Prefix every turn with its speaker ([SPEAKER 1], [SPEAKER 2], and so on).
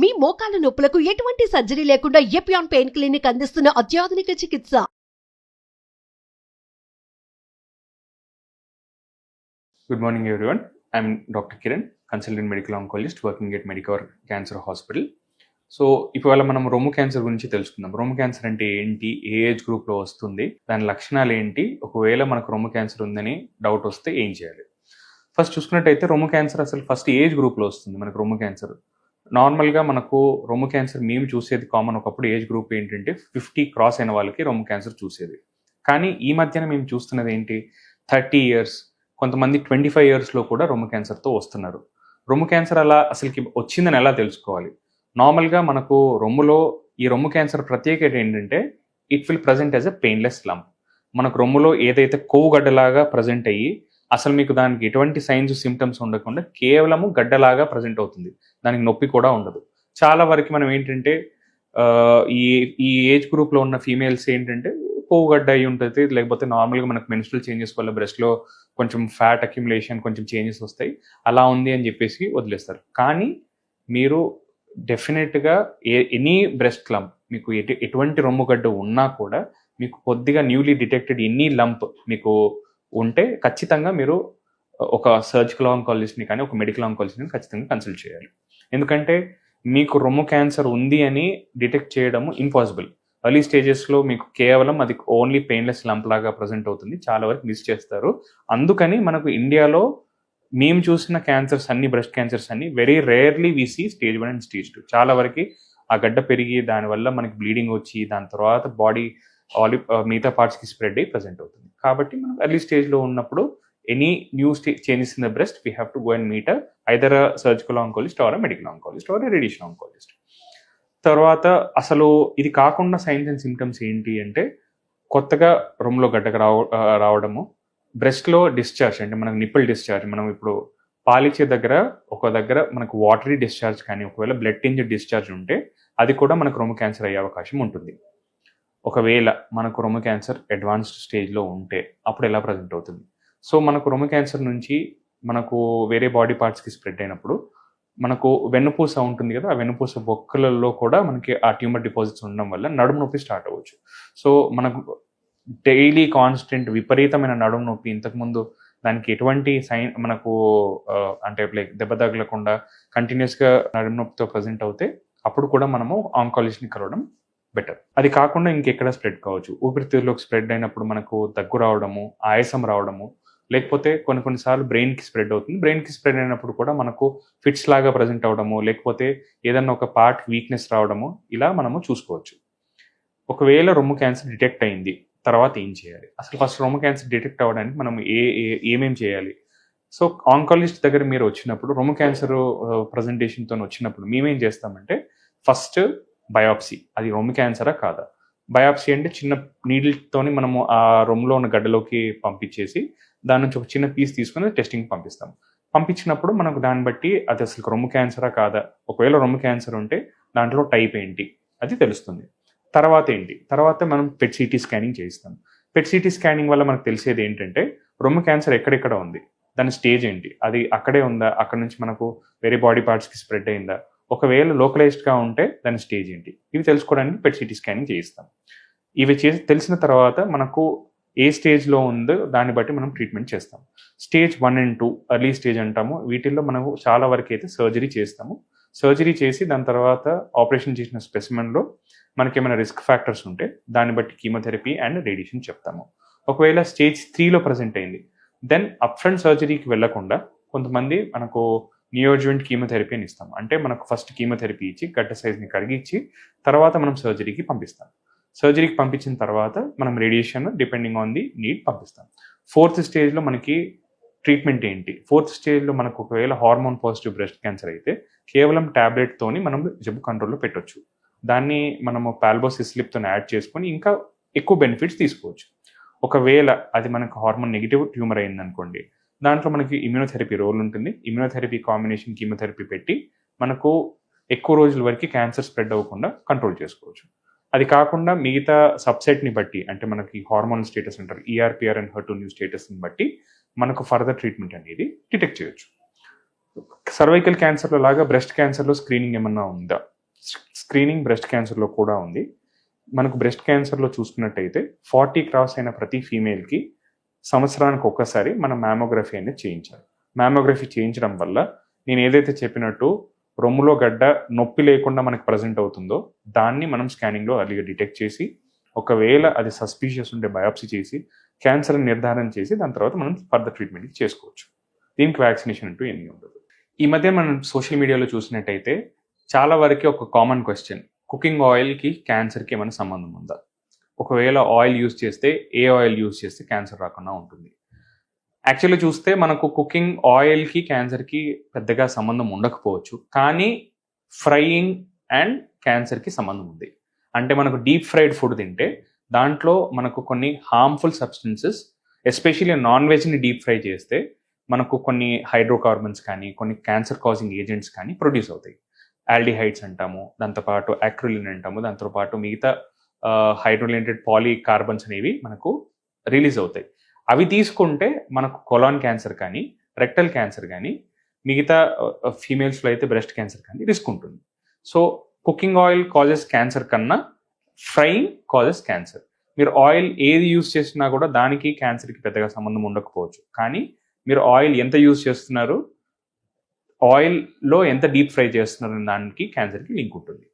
[SPEAKER 1] మీ మోకాల నొప్పులకు ఎటువంటి సర్జరీ లేకుండా ఎపియాన్ పెయిన్ క్లినిక్ అందిస్తున్న అత్యాధునిక చికిత్స.
[SPEAKER 2] Good morning everyone. I'm Dr. Kiran, consultant medical oncologist working at Medicover Cancer Hospital. So ఇవాళ మనం రొమ్ము క్యాన్సర్ గురించి తెలుసుకుందాం. రొమ్ము క్యాన్సర్ అంటే ఏంటి, ఏ ఏజ్ గ్రూప్లో వస్తుంది, దాని లక్షణాలు ఏంటి, ఒకవేళ మనకు రొమ్ము క్యాన్సర్ ఉందని డౌట్ వస్తే ఏం చేయాలి. ఫస్ట్ చూసుకున్నట్టయితే రొమ్ము క్యాన్సర్ అసలు ఫస్ట్ ఏజ్ గ్రూప్లో వస్తుంది. మనకు రొమ్ము క్యాన్సర్ నార్మల్గా మనకు రొమ్ము క్యాన్సర్ మేము చూసేది కామన్. ఒకప్పుడు ఏజ్ గ్రూప్ ఏంటంటే 50 క్రాస్ అయిన వాళ్ళకి రొమ్ము క్యాన్సర్ చూసేది. కానీ ఈ మధ్యన మేము చూస్తున్నది ఏంటి, 30 years, కొంతమంది 25 yearsలో కూడా రొమ్ము క్యాన్సర్తో వస్తున్నారు. రొమ్ము క్యాన్సర్ అలా అసలుకి వచ్చిందని ఎలా తెలుసుకోవాలి? నార్మల్గా మనకు రొమ్ములో ఈ రొమ్ము క్యాన్సర్ ప్రత్యేకత ఏంటంటే it will present as a painless lump. మనకు రొమ్ములో ఏదైతే కొవ్వు గడ్డలాగా ప్రజెంట్ అయ్యి అసలు మీకు దానికి ఎటువంటి సైన్స్ సిమ్టమ్స్ ఉండకుండా కేవలము గడ్డలాగా ప్రజెంట్ అవుతుంది. దానికి నొప్పి కూడా ఉండదు. చాలా వరకు మనం ఏంటంటే ఈ ఏజ్ గ్రూప్లో ఉన్న ఫీమేల్స్ ఏంటంటే కొవ్వు గడ్డ అయి ఉంటుంది, లేకపోతే నార్మల్గా మనకు మెన్స్ట్రల్ చేంజెస్ వల్ల బ్రెస్ట్లో కొంచెం ఫ్యాట్ అక్యుములేషన్, కొంచెం చేంజెస్ వస్తాయి, అలా ఉంది అని చెప్పేసి వదిలేస్తారు. కానీ మీరు డెఫినెట్గా ఎనీ బ్రెస్ట్ లంప్ మీకు ఎటువంటి రొమ్ముగడ్డ ఉన్నా కూడా మీకు కొద్దిగా న్యూలీ డిటెక్టెడ్ ఎనీ లంప్ మీకు ఉంటే ఖచ్చితంగా మీరు ఒక సర్జికల్ ఆంకాలజిస్ట్ని కానీ ఒక మెడికల్ ఆంకాలజిస్ట్ని ఖచ్చితంగా కన్సల్ట్ చేయాలి. ఎందుకంటే మీకు రొమ్ము క్యాన్సర్ ఉంది అని డిటెక్ట్ చేయడము ఇంపాసిబుల్. ఎర్లీ స్టేజెస్లో మీకు కేవలం అది ఓన్లీ పెయిన్లెస్ లంప్ లాగా ప్రజెంట్ అవుతుంది, చాలా వరకు మిస్ చేస్తారు. అందుకని మనకు ఇండియాలో మేము చూసిన క్యాన్సర్స్ అన్ని, బ్రెస్ట్ క్యాన్సర్స్ అన్ని very rarely we see stage 1 and stage 2. చాలా వరకు ఆ గడ్డ పెరిగి దానివల్ల మనకి బ్లీడింగ్ వచ్చి దాని తర్వాత బాడీ మిగతా పార్ట్స్కి స్ప్రెడ్ అయ్యి ప్రజెంట్ అవుతుంది. కాబట్టి మనం ఎర్లీ స్టేజ్లో ఉన్నప్పుడు any new changes in the breast we have to go and meet either a surgical oncologist or a medical oncologist or a radiation oncologist. తర్వాత అసలు ఇది కాకుండా సైన్స్ అండ్ సిమ్టమ్స్ ఏంటి అంటే కొత్తగా రొమ్ములో గడ్డకు రావడము, బ్రెస్ట్లో డిశ్చార్జ్ అంటే మనకు నిప్పుల్ డిశ్చార్జ్, మనం ఇప్పుడు పాలిచ్చే దగ్గర ఒక దగ్గర మనకు వాటరీ డిశ్చార్జ్ కానీ ఒకవేళ బ్లడ్ టింజ్డ్ డిశ్చార్జ్ ఉంటే అది కూడా మనకు రొమ్ము క్యాన్సర్ అయ్యే అవకాశం ఉంటుంది. ఒకవేళ మనకు రొమ్ము క్యాన్సర్ అడ్వాన్స్డ్ స్టేజ్లో ఉంటే అప్పుడు ఎలా ప్రజెంట్ అవుతుంది? సో మనకు రొమ్ము క్యాన్సర్ నుంచి మనకు వేరే బాడీ పార్ట్స్కి స్ప్రెడ్ అయినప్పుడు మనకు వెన్నుపూస ఉంటుంది కదా, ఆ వెన్నుపూస బొక్కలలో కూడా మనకి ఆ ట్యూమర్ డిపాజిట్స్ ఉండడం వల్ల నడుము నొప్పి స్టార్ట్ అవ్వచ్చు. సో మనకు డైలీ కాన్స్టెంట్ విపరీతమైన నడుము నొప్పి, ఇంతకుముందు దానికి ఎటువంటి సైన్ మనకు అంటే లైక్ దెబ్బ తగలకుండా కంటిన్యూస్గా నడుము నొప్పితో ప్రజెంట్ అవుతే అప్పుడు కూడా మనము ఆంకాలజిస్ట్ని కలవడం బెటర్. అది కాకుండా ఇంకెక్కడ స్ప్రెడ్ కావచ్చు, ఊపిరితిత్తుల్లోకి స్ప్రెడ్ అయినప్పుడు మనకు దగ్గు రావడము, ఆయాసం రావడము, లేకపోతే కొన్నిసార్లు బ్రెయిన్కి స్ప్రెడ్ అవుతుంది. బ్రెయిన్కి స్ప్రెడ్ అయినప్పుడు కూడా మనకు ఫిట్స్ లాగా ప్రజెంట్ అవడము, లేకపోతే ఏదన్నా ఒక పార్ట్ వీక్నెస్ రావడము, ఇలా మనము చూసుకోవచ్చు. ఒకవేళ రొమ్ము క్యాన్సర్ డిటెక్ట్ అయింది, తర్వాత ఏం చేయాలి? అసలు ఫస్ట్ రొమ్ము క్యాన్సర్ డిటెక్ట్ అవ్వడానికి మనం ఏమేం చేయాలి? సో ఆంకాలజిస్ట్ దగ్గర మీరు వచ్చినప్పుడు రొమ్ము క్యాన్సర్ ప్రజెంటేషన్తో వచ్చినప్పుడు మేమేం చేస్తామంటే ఫస్ట్ బయాప్సీ, అది రొమ్ము క్యాన్సరా కాదా. బయాప్సీ అంటే చిన్న నీడిల్తోని మనము ఆ రొమ్ములో ఉన్న గడ్డలోకి పంపించేసి దాని నుంచి ఒక చిన్న పీస్ తీసుకుని టెస్టింగ్ పంపిస్తాం. పంపించినప్పుడు మనకు దాన్ని బట్టి అది అసలు రొమ్ము క్యాన్సరా కాదా, ఒకవేళ రొమ్ము క్యాన్సర్ ఉంటే దాంట్లో టైప్ ఏంటి అది తెలుస్తుంది. తర్వాత ఏంటి, తర్వాత మనం పెట్ సిటీ స్కానింగ్ చేయిస్తాం. పెట్ సిటీ స్కానింగ్ వల్ల మనకు తెలిసేది ఏంటంటే రొమ్ము క్యాన్సర్ ఎక్కడెక్కడ ఉంది, దాని స్టేజ్ ఏంటి, అది అక్కడే ఉందా, అక్కడ నుంచి మనకు వేరే బాడీ పార్ట్స్కి స్ప్రెడ్ అయిందా, ఒకవేళ లోకలైజ్డ్గా ఉంటే దాని స్టేజ్ ఏంటి, ఇవి తెలుసుకోవడానికి పెట్ సిటీ స్కానింగ్ చేయిస్తాం. ఇవి తెలిసిన తర్వాత మనకు ఏ స్టేజ్లో ఉందో దాన్ని బట్టి మనం ట్రీట్మెంట్ చేస్తాం. స్టేజ్ 1 and 2 ఎర్లీ స్టేజ్ అంటాము. వీటిల్లో మనకు చాలా వరకు అయితే సర్జరీ చేస్తాము. సర్జరీ చేసి దాని తర్వాత ఆపరేషన్ చేసిన స్పెసిమెన్లో మనకి ఏమైనా రిస్క్ ఫ్యాక్టర్స్ ఉంటే దాన్ని బట్టి కీమోథెరపీ అండ్ రేడియేషన్ చెప్తాము. ఒకవేళ స్టేజ్ 3లో ప్రజెంట్ అయింది, దెన్ అప్ఫ్రంట్ సర్జరీకి వెళ్లకుండా కొంతమంది మనకు నియోజువెంట్ కీమోథెరపీ అని ఇస్తాం. అంటే మనకు ఫస్ట్ కీమోథెరపీ ఇచ్చి గడ్డ సైజ్ని కరిగించి తర్వాత మనం సర్జరీకి పంపిస్తాం. సర్జరీకి పంపించిన తర్వాత మనం radiation depending on the need పంపిస్తాం. 4th స్టేజ్లో మనకి ట్రీట్మెంట్ ఏంటి? 4th స్టేజ్లో మనకు ఒకవేళ హార్మోన్ పాజిటివ్ బ్రెస్ట్ క్యాన్సర్ అయితే కేవలం ట్యాబ్లెట్తోని మనం జబ్బు కంట్రోల్లో పెట్టవచ్చు. దాన్ని మనము పాల్బోసిస్లిప్తో యాడ్ చేసుకొని ఇంకా ఎక్కువ బెనిఫిట్స్ తీసుకోవచ్చు. ఒకవేళ అది మనకు హార్మోన్ నెగిటివ్ ట్యూమర్ అయిందనుకోండి, దాంట్లో మనకి ఇమ్యూనోథెరపీ రోల్ ఉంటుంది. ఇమ్యూనోథెరపీ కాంబినేషన్ కీమోథెరపీ పెట్టి మనకు ఎక్కువ రోజుల వరకు క్యాన్సర్ స్ప్రెడ్ అవ్వకుండా కంట్రోల్ చేసుకోవచ్చు. అది కాకుండా మిగతా సబ్సెట్ని బట్టి, అంటే మనకి హార్మోన్ స్టేటస్ అంటారు, ఈఆర్పిఆర్ అండ్ HER2 న్యూ స్టేటస్ని బట్టి మనకు ఫర్దర్ ట్రీట్మెంట్ అనేది డిటెక్ట్ చేయొచ్చు. సర్వైకల్ క్యాన్సర్లో లాగా బ్రెస్ట్ క్యాన్సర్లో స్క్రీనింగ్ ఏమన్నా ఉందా? స్క్రీనింగ్ బ్రెస్ట్ క్యాన్సర్లో కూడా ఉంది. మనకు బ్రెస్ట్ క్యాన్సర్లో చూసుకున్నట్టయితే 40 క్రాస్ అయిన ప్రతి ఫీమేల్కి సంవత్సరానికి ఒక్కసారి మనం మ్యామోగ్రఫీ అనేది చేయించాలి. మ్యామోగ్రఫీ చేయించడం వల్ల నేను ఏదైతే చెప్పినట్టు రొమ్ములో గడ్డ నొప్పి లేకుండా మనకు ప్రజెంట్ అవుతుందో దాన్ని మనం స్కానింగ్లో అర్లీగా డిటెక్ట్ చేసి, ఒకవేళ అది సస్పీషియస్ ఉంటే బయాప్సీ చేసి క్యాన్సర్ని నిర్ధారణ చేసి దాని తర్వాత మనం ఫర్దర్ ట్రీట్మెంట్ చేసుకోవచ్చు. దీనికి వ్యాక్సినేషన్ అంటూ ఏమీ ఉండదు. ఈ మధ్య మనం సోషల్ మీడియాలో చూసినట్టయితే చాలా వరకు ఒక కామన్ క్వశ్చన్, కుకింగ్ ఆయిల్కి క్యాన్సర్కి ఏమైనా సంబంధం ఉందా? ఒకవేళ ఆయిల్ యూజ్ చేస్తే ఏ ఆయిల్ యూజ్ చేస్తే క్యాన్సర్ రాకుండా ఉంటుంది? యాక్చువల్లీ చూస్తే మనకు కుకింగ్ ఆయిల్కి క్యాన్సర్కి పెద్దగా సంబంధం ఉండకపోవచ్చు, కానీ ఫ్రైయింగ్ అండ్ క్యాన్సర్కి సంబంధం ఉంది. అంటే మనకు డీప్ ఫ్రైడ్ ఫుడ్ తింటే దాంట్లో మనకు కొన్ని హార్మ్ఫుల్ సబ్స్టెన్సెస్, ఎస్పెషల్లీ నాన్ వెజ్ని డీప్ ఫ్రై చేస్తే మనకు కొన్ని హైడ్రోకార్బన్స్ కానీ కొన్ని క్యాన్సర్ కాజింగ్ ఏజెంట్స్ కానీ ప్రొడ్యూస్ అవుతాయి. ఆల్డిహైడ్స్ అంటాము, దాంతోపాటు యాక్రిలిన్ అంటాము, దాంతోపాటు మిగతా హైడ్రోలేటెడ్ పాలీకార్బన్స్ అనేవి మనకు రిలీజ్ అవుతాయి. అవి తీసుకుంటే మనకు కొలాన్ క్యాన్సర్ కానీ రెక్టల్ క్యాన్సర్ కానీ మిగతా ఫీమేల్స్లో అయితే బ్రెస్ట్ క్యాన్సర్ కానీ రిస్క్ ఉంటుంది. So cooking oil causes cancer కన్నా ఫ్రైయింగ్ కాజెస్ క్యాన్సర్. మీరు ఆయిల్ ఏది యూజ్ చేసినా కూడా దానికి క్యాన్సర్కి పెద్దగా సంబంధం ఉండకపోవచ్చు, కానీ మీరు ఆయిల్ ఎంత యూజ్ చేస్తున్నారు, ఆయిల్లో ఎంత డీప్ ఫ్రై చేస్తున్నారు దానికి క్యాన్సర్కి లింక్ ఉంటుంది.